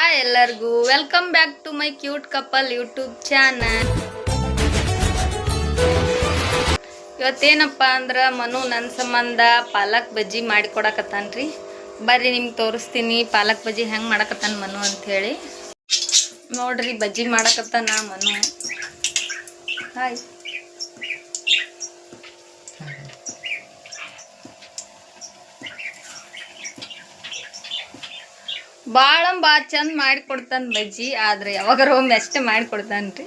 Hi ಎಲ್ಲರಿಗೂ welcome back to my cute couple YouTube channel. ಇವತ್ತೇನಪ್ಪ ಅಂದ್ರೆ ಮನು ನನ್ನ ಸಂಬಂಧ ಪಾಲಕ್ ಬಜ್ಜಿ ಮಾಡಿ ಕೊಡಕತ್ತಾನ್ರಿ. ಬರ್ರಿ ನಿಮ್ಗೆ ತೋರಿಸ್ತೀನಿ ಪಾಲಕ್ ಬಜ್ಜಿ ಹೆಂಗೆ ಮಾಡಕತ್ತಾನ ಮನು ಅಂಥೇಳಿ. ನೋಡ್ರಿ ಬಜ್ಜಿ ಮಾಡಕತ್ತಾನ ಮನು. ಹಾಯ್. ಭಾಳ ಚಂದ ಮಾಡಿಕೊಡ್ತಾನೆ ಬಜ್ಜಿ. ಆದರೆ ಯಾವಾಗಾರ ಒಮ್ಮೆ ಅಷ್ಟೇ ಮಾಡಿಕೊಡ್ತಾನ್ರಿ.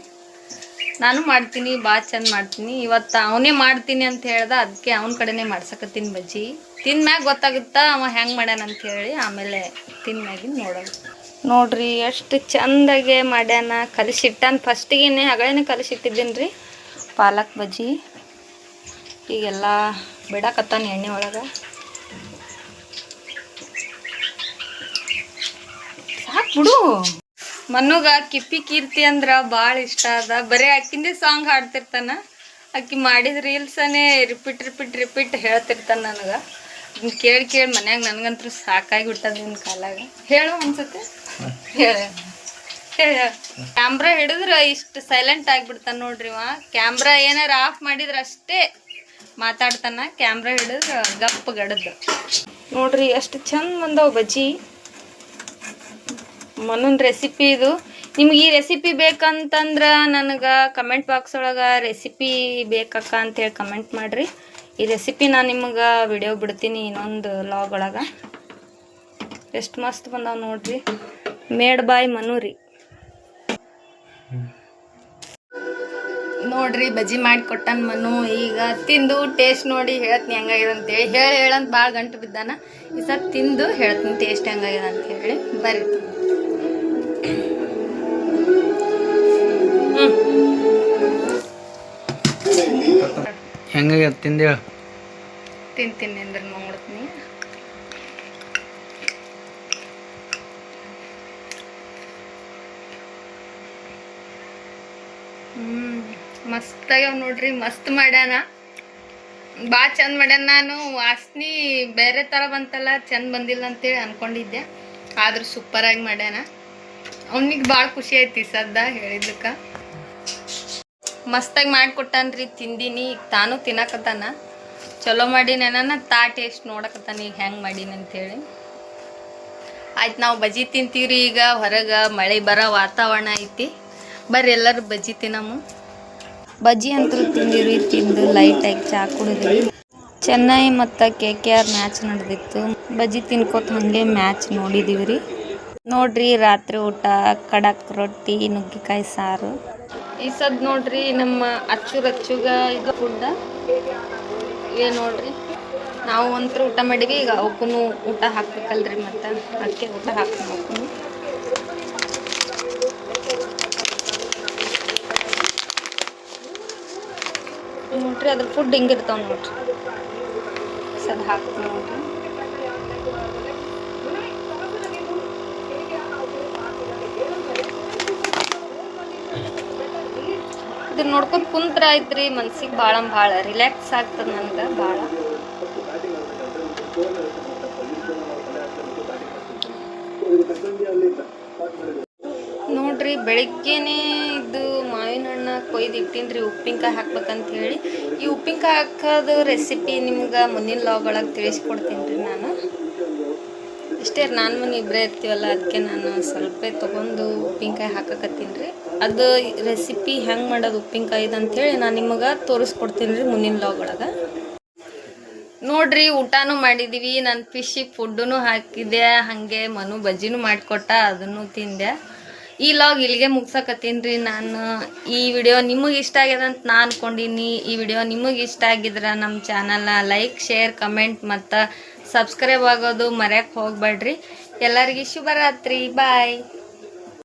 ನಾನು ಮಾಡ್ತೀನಿ, ಭಾಳ ಚಂದ ಮಾಡ್ತೀನಿ. ಇವತ್ತು ಅವನೇ ಮಾಡ್ತೀನಿ ಅಂತ ಹೇಳ್ದ, ಅದಕ್ಕೆ ಅವನ ಕಡೆನೇ ಮಾಡ್ಸಕತ್ತೀನಿ ಬಜ್ಜಿ. ತಿಂದ್ಮ್ಯಾಗ ಗೊತ್ತಾಗುತ್ತಾ ಅವ ಹೆಂಗೆ ಮಾಡ್ಯಾನ ಅಂತ ಹೇಳಿ. ಆಮೇಲೆ ತಿಂದ್ಮ್ಯಾಗಿನ ನೋಡೋದು. ನೋಡ್ರಿ ಎಷ್ಟು ಚಂದಾಗೆ ಮಾಡ್ಯಾನ. ಕಲಿಸಿಟ್ಟಾನ ಫಸ್ಟಿಗೆ, ಹಗಳೇನೆ ಕಲಿಸಿಟ್ಟಿದ್ದೀನಿ ರೀ ಪಾಲಕ್ ಬಜ್ಜಿ. ಈಗೆಲ್ಲ ಬಿಡಕತ್ತಾನ ಎಣ್ಣೆ ಒಳಗೆ. ಬಿಡು. ಮನುಗ ಕಿಪ್ಪಿ ಕೀರ್ತಿ ಅಂದ್ರ ಭಾಳ ಇಷ್ಟ ಅದ. ಬರೀ ಅಕ್ಕಿಂದೇ ಸಾಂಗ್ ಹಾಡ್ತಿರ್ತಾನ. ಅಕ್ಕಿ ಮಾಡಿದ ರೀಲ್ಸನೇ ರಿಪೀಟ್ ಹೇಳ್ತಿರ್ತಾನ ನನಗೆ. ಕೇಳಿ ಮನ್ಯಾಗ ನನಗಂತೂ ಸಾಕಾಗಿ ಬಿಟ್ಟದ ನಿನ್ನ ಕಾಲಾಗ. ಹೇಳು ಅನ್ಸತ್ತೆ. ಹೇಳ ಕ್ಯಾಮ್ರಾ ಹಿಡಿದ್ರ ಇಷ್ಟು ಸೈಲೆಂಟ್ ಆಗಿಬಿಡ್ತಾನ ನೋಡ್ರಿ. ಕ್ಯಾಮ್ರಾ ಏನಾರ ಆಫ್ ಮಾಡಿದ್ರ ಅಷ್ಟೇ ಮಾತಾಡ್ತಾನ. ಕ್ಯಾಮ್ರಾ ಹಿಡಿದ್ರ ಗಪ್ಪ ಗಡದ. ನೋಡ್ರಿ ಎಷ್ಟು ಚಂದ ಬಂದವು ಬಜ್ಜಿ. ಮನನ್ ರೆಸಿಪಿ ಇದು. ನಿಮ್ಗೆ ಈ ರೆಸಿಪಿ ಬೇಕಂತಂದ್ರೆ ನನಗೆ ಕಮೆಂಟ್ ಬಾಕ್ಸ್ ಒಳಗೆ ರೆಸಿಪಿ ಬೇಕಕ್ಕ ಅಂತೇಳಿ ಕಮೆಂಟ್ ಮಾಡಿರಿ. ಈ ರೆಸಿಪಿ ನಾನು ನಿಮಗೆ ವಿಡಿಯೋ ಬಿಡ್ತೀನಿ ಇನ್ನೊಂದು ಲಾಗ್ ಒಳಗೆ. ಎಷ್ಟು ಮಸ್ತ್ ಬಂದಾವ ನೋಡ್ರಿ. ಮೇಡ್ ಬಾಯ್ ಮನು ರೀ. ನೋಡ್ರಿ ಬಜ್ಜಿ ಮಾಡಿ ಕೊಟ್ಟಾನ ಮನು. ಈಗ ತಿಂದು ಟೇಸ್ಟ್ ನೋಡಿ ಹೇಳ್ತೀನಿ ಹೆಂಗಾಗಿದೆ ಅಂತೇಳಿ. ಹೇಳಂತ ಭಾಳ ಗಂಟು ಬಿದ್ದಾನ. ಈ ಸರ್ ತಿಂದು ಹೇಳ್ತೀನಿ ಟೇಸ್ಟ್ ಹೆಂಗಾಗಿದೆ ಅಂತ ಹೇಳಿ. ಬರ್ರಿ. ಹೆಂಗ ತಿಂದೇಳ ತಿಂತೀನಿ ಅಂದ್ರೆ ನೋಡ್ತೀನಿ. ಮಸ್ತಾಗ್ಯಾವ ನೋಡ್ರಿ. ಮಸ್ತ್ ಮಾಡ್ಯಾನ. ಭಾಳ ಚಂದ ಮಾಡ್ಯಾನ. ನಾನು ವಾಸನೆ ಬೇರೆ ಥರ ಬಂತಲ್ಲ, ಚಂದ ಬಂದಿಲ್ಲ ಅಂತೇಳಿ ಅನ್ಕೊಂಡಿದ್ದೆ. ಆದ್ರೂ ಸೂಪರಾಗಿ ಮಾಡ್ಯಾನ. ಅವನಿಗೆ ಭಾಳ ಖುಷಿ ಐತಿ ಸದ್ದ ಹೇಳಿದ್ದಕ್ಕೆ. ಮಸ್ತಾಗಿ ಮಾಡಿಕೊಟ್ಟಾನ್ರಿ. ತಿಂದೀನಿ. ಈಗ ತಾನು ತಿನ್ನಕತ್ತಾನ. ಚಲೋ ಮಾಡೀನ ಟೇಸ್ಟ್ ನೋಡಕತ್ತಾನ ಈಗ ಹೆಂಗೆ ಮಾಡೀನಿ ಅಂತೇಳಿ. ಆಯ್ತು, ನಾವು ಬಜ್ಜಿ ತಿಂತೀವ್ರಿ. ಈಗ ಹೊರಗೆ ಮಳೆ ಬರೋ ವಾತಾವರಣ ಐತಿ. ಬರ್ರಿ ಎಲ್ಲರೂ ಬಜ್ಜಿ ತಿನ್ನಮ್ಮ. ಬಜ್ಜಿ ಅಂತೂ ತಿಂದಿವ್ರಿ. ತಿಂದು ಲೈಟಾಗಿ ಚಹಾ ಕುಡಿದ್ವಿ. ಚೆನ್ನೈ ಮತ್ತು KKR ಮ್ಯಾಚ್ ನಡೆದಿತ್ತು. ಬಜ್ಜಿ ತಿನ್ಕೋತ ಹಾಗೆ ಮ್ಯಾಚ್ ನೋಡಿದೀವಿ ರೀ. ನೋಡ್ರಿ ರಾತ್ರಿ ಊಟ ಕಡಕ್ ರೊಟ್ಟಿ, ನುಗ್ಗಿಕಾಯಿ ಸಾರು. ಈ ಸದ್ ನೋಡ್ರಿ ನಮ್ಮ ಅಚ್ಚುಗ ಈಗ ಫುಡ್ಡ ಇವೇ ನೋಡ್ರಿ. ನಾವು ಒಂಥರ ಊಟ ಮಾಡಿವಿ. ಈಗ ಅವಕ್ಕೂ ಊಟ ಹಾಕ್ಬೇಕಲ್ರಿ, ಮತ್ತು ಅದಕ್ಕೆ ಊಟ ಹಾಕ್ತೀನಿ ಅವಕ್ಕೂ. ನೋಡ್ರಿ ಅದ್ರ ಫುಡ್ ಹಿಂಗಿರ್ತಾವ ನೋಡ್ರಿ. ಸದ್ ಹಾಕ್ತೀನಿ ನೋಡ್ರಿ. ಇದನ್ನ ನೋಡ್ಕೊತ ಕುಂತ್ರ ಆಯ್ತ್ರಿ. ಮನ್ಸಿಗೆ ಭಾಳ ರಿಲ್ಯಾಕ್ಸ್ ಆಗ್ತದ ನನಗೆ ಭಾಳ. ನೋಡ್ರಿ ಬೆಳಿಗ್ಗೆನೇ ಇದು ಮಾವಿನ ಹಣ್ಣು ಕೊಯ್ದು ಇಟ್ಟಿನ್ರಿ ಉಪ್ಪಿನಕಾಯಿ ಹಾಕ್ಬೇಕಂತ ಹೇಳಿ. ಈ ಉಪ್ಪಿನಕಾಯಿ ಹಾಕೋದು ರೆಸಿಪಿ ನಿಮ್ಗೆ ಮುಂದಿನ ಲಾಗ್ ಒಳಗೆ ತಿಳಿಸ್ಕೊಡ್ತೀನಿ ರೀ ನಾನು. ಇಷ್ಟೇ, ನಾನು ಮನೆ ಇಬ್ಬರೇ ಇರ್ತೀವಲ್ಲ, ಅದಕ್ಕೆ ನಾನು ಸ್ವಲ್ಪ ತೊಗೊಂಡು ಉಪ್ಪಿನಕಾಯಿ ಹಾಕಕತ್ತೀನಿ ರೀ. ಅದು ರೆಸಿಪಿ ಹೆಂಗೆ ಮಾಡೋದು ಉಪ್ಪಿನಕಾಯಿದು ಅಂಥೇಳಿ ನಾನು ನಿಮಗೆ ತೋರಿಸ್ಕೊಡ್ತೀನಿ ರೀ ಮುಂದಿನ ಲಾಗ್ ಒಳಗೆ. ನೋಡ್ರಿ ಊಟನೂ ಮಾಡಿದ್ದೀವಿ. ನಾನು ಫಿಶಿಗೆ ಫುಡ್ಡೂ ಹಾಕಿದ್ದೆ. ಹಾಗೆ ಮನು ಬಜ್ಜಿನೂ ಮಾಡಿಕೊಟ್ಟ, ಅದನ್ನು ತಿಂದೆ. ಈ ಲಾಗ್ ಇಲ್ಲಿಗೆ ಮುಗ್ಸಕತ್ತೀನಿ ರೀ ನಾನು. ಈ ವಿಡಿಯೋ ನಿಮಗೆ ಇಷ್ಟ ಆಗ್ಯದ ಅಂತ ನಾನು ಅನ್ಕೊಂಡಿನಿ. ಈ ವಿಡಿಯೋ ನಿಮಗೆ ಇಷ್ಟ ಆಗಿದ್ರೆ ನಮ್ಮ ಚಾನಲ್ನ ಲೈಕ್, ಶೇರ್, ಕಮೆಂಟ್ ಮತ್ತು ಸಬ್ಸ್ಕ್ರೈಬ್ ಆಗೋದು ಮರೆಯಕ್ಕೆ ಹೋಗ್ಬೇಡ್ರಿ. ಎಲ್ಲರಿಗೂ ಶುಭರಾತ್ರಿ. ಬಾಯ್.